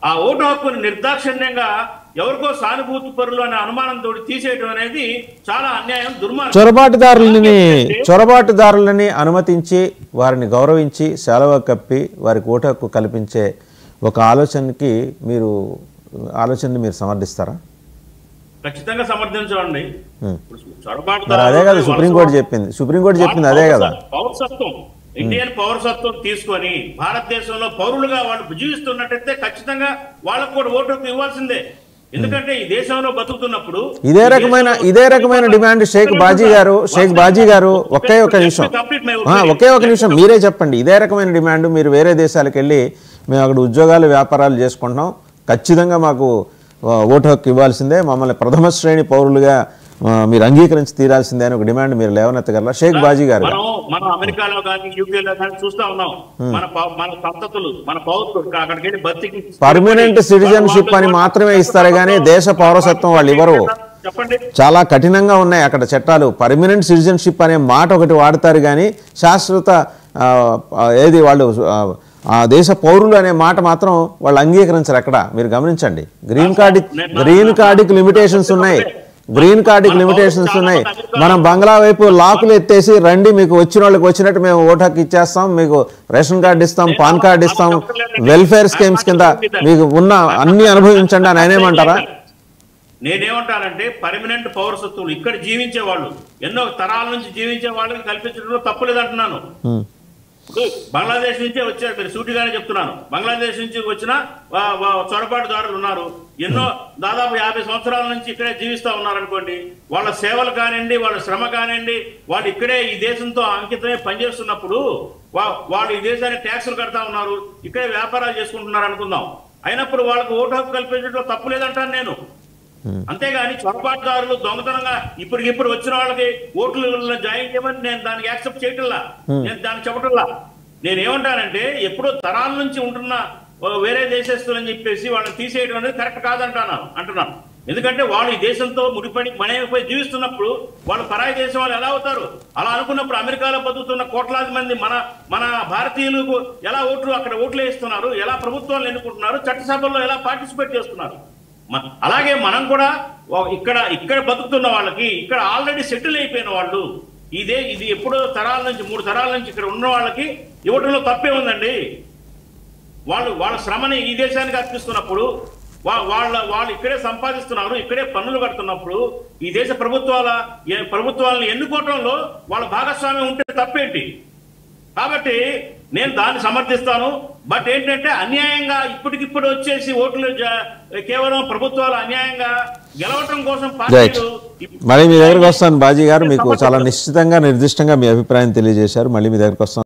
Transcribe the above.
ఆ ఓటు హక్కుని నిర్దాక్షిణ్యంగా ఎవరికో సానుభూతి పరులు అనే అనుమానంతో తీసేయడం అనేది చాలా అన్యాయం, దుర్మార్గం. చొరబాటుదారులని అనుమతించి వారిని గౌరవించి సెలవు కప్పి వారికి ఓటు హక్కు కల్పించే ఒక ఆలోచనని మీరు సమర్థిస్తారా? ఖచ్చితంగా సమర్థించండి. అదే కదా సుప్రీంకోర్టు చెప్పింది అదే కదా. పౌరసత్వం, ఇండియన్ పౌరసత్వం తీసుకొని భారతదేశంలో పౌరులుగా వాళ్ళు జీవిస్తున్నట్టయితే ఖచ్చితంగా వాళ్ళకు కూడా ఓటు హక్కు ఇవ్వాల్సిందే. ఎందుకంటే ఈ దేశంలో బతుకుతున్నప్పుడు ఇదే రకమైన డిమాండ్ షేక్ బాజీ గారు ఒకే ఒక నిమిషం మీరే చెప్పండి. ఇదే రకమైన డిమాండ్ మీరు వేరే దేశాలకు వెళ్ళి మేము అక్కడ ఉద్యోగాలు వ్యాపారాలు చేసుకుంటున్నాం, ఖచ్చితంగా మాకు ఓటు హక్కు ఇవ్వాల్సిందే, మమ్మల్ని ప్రథమ శ్రేణి పౌరులుగా మీరు అంగీకరించి తీరాల్సిందే అని ఒక డిమాండ్ మీరు లేవనెత్తగలరా షేక్ బాజీ గారు? మనం అమెరికాలో కానీ యూకేలో కానీ చూస్తా ఉన్నాం, మన సంతతులు మన పౌరులు అక్కడికి వెళ్ళి బతికి పర్మనెంట్ సిటిజన్షిప్ అని మాత్రమే ఇస్తారు కానీ దేశ పౌరసత్వం వాళ్ళు ఇవ్వరు. చాలా కఠినంగా ఉన్నాయి అక్కడ చట్టాలు. పర్మనెంట్ సిటిజన్షిప్ అనే మాట ఒకటి వాడతారు కానీ శాశ్వత ఏది వాళ్ళు ఆ దేశ పౌరులు అనే మాట మాత్రం వాళ్ళు అంగీకరించరు. అక్కడ మీరు గమనించండి. గ్రీన్ కార్డుకి లిమిటేషన్స్ ఉన్నాయి. మనం బంగ్లా వైపు లాకులు ఎత్తేసి రండి, మీకు వచ్చిన వాళ్ళకి వచ్చినట్టు మేము ఓటు హక్కు ఇచ్చేస్తాం, మీకు రేషన్ కార్డు ఇస్తాం, పాన్ కార్డు ఇస్తాం, వెల్ఫేర్ స్కీమ్స్ కింద మీకు ఉన్న అన్ని అనుభవించండి అని ఆయనేమంటారా? నేనేమంటానంటే పర్మనెంట్ పౌరసత్వం ఇక్కడ జీవించే వాళ్ళు, ఎన్నో తరాల నుంచి జీవించే వాళ్ళకి కల్పించడంలో తప్పులేదంటున్నాను. బంగ్లాదేశ్ నుంచే వచ్చారు, మీరు సూటిగానే చెప్తున్నాను. బంగ్లాదేశ్ నుంచి వచ్చిన చొరబాటుదారులు ఉన్నారు, ఎన్నో దాదాపు 50 సంవత్సరాల నుంచి ఇక్కడే జీవిస్తూ ఉన్నారనుకోండి. వాళ్ళ సేవలు కానివ్వండి, వాళ్ళ శ్రమ కానివ్వండి, వాళ్ళు ఇక్కడే ఈ దేశంతో అంకితమే పనిచేస్తున్నప్పుడు వాళ్ళు ఈ దేశానికి ట్యాక్సులు కడతా ఉన్నారు, ఇక్కడే వ్యాపారాలు చేసుకుంటున్నారు అనుకుందాం. అయినప్పుడు వాళ్ళకు ఓటు హక్కు కల్పించడంలో తప్పు లేదంటాను నేను. అంతేగాని చొరబాటుదారులు దొంగతనంగా ఇప్పుడు వచ్చిన వాళ్ళకి ఓట్లు జాయిన్ చేయమని నేను దానికి యాక్సెప్ట్ చేయటంలా, నేను దాన్ని చెప్పటంలా. నేనేమంటానంటే ఎప్పుడో తరాల నుంచి ఉంటున్న వేరే దేశస్తులని చెప్పేసి వాళ్ళని తీసేయడం అనేది కరెక్ట్ అంటున్నాను. ఎందుకంటే వాళ్ళు ఈ దేశంతో ముడిపడి మనమైపోయి జీవిస్తున్నప్పుడు వాళ్ళు పరాయి దేశం వాళ్ళు ఎలా అవుతారు? అలా అనుకున్నప్పుడు అమెరికాలో బతుకుతున్న కోట్లాది మంది మన భారతీయులకు ఎలా అక్కడ ఓట్లు వేస్తున్నారు, ఎలా ప్రభుత్వాలు ఎన్నుకుంటున్నారు, చట్టసభల్లో ఎలా పార్టిసిపేట్ చేస్తున్నారు. అలాగే మనం కూడా ఇక్కడ బతుకుతున్న వాళ్ళకి, ఇక్కడ ఆల్రెడీ సెటిల్ అయిపోయిన వాళ్ళు, ఇది ఎప్పుడో 3 తరాల నుంచి ఇక్కడ ఉన్న వాళ్ళకి ఇవ్వడంలో తప్పే ఉందండి. వాళ్ళ శ్రమని ఈ దేశానికి అర్పిస్తున్నప్పుడు, వాళ్ళు ఇక్కడే సంపాదిస్తున్నారు, ఇక్కడే పన్నులు కడుతున్నప్పుడు ఈ దేశ ప్రభుత్వాలను ఎన్నుకోవటంలో వాళ్ళ భాగస్వామ్యం ఉంటే తప్పేంటి? కాబట్టి నేను దాన్ని సమర్థిస్తాను. బట్ ఏంటంటే అన్యాయంగా ఇప్పటికిప్పుడు వచ్చేసి ఓట్లు కేవలం ప్రభుత్వాలు అన్యాయంగా గెలవటం కోసం మళ్ళీ మీ దగ్గరకు వస్తాను బాజీ గారు. మీకు చాలా నిశ్చితంగా నిర్దిష్టంగా మీ అభిప్రాయం తెలియజేశారు. మళ్ళీ మీ దగ్గరకు వస్తాను.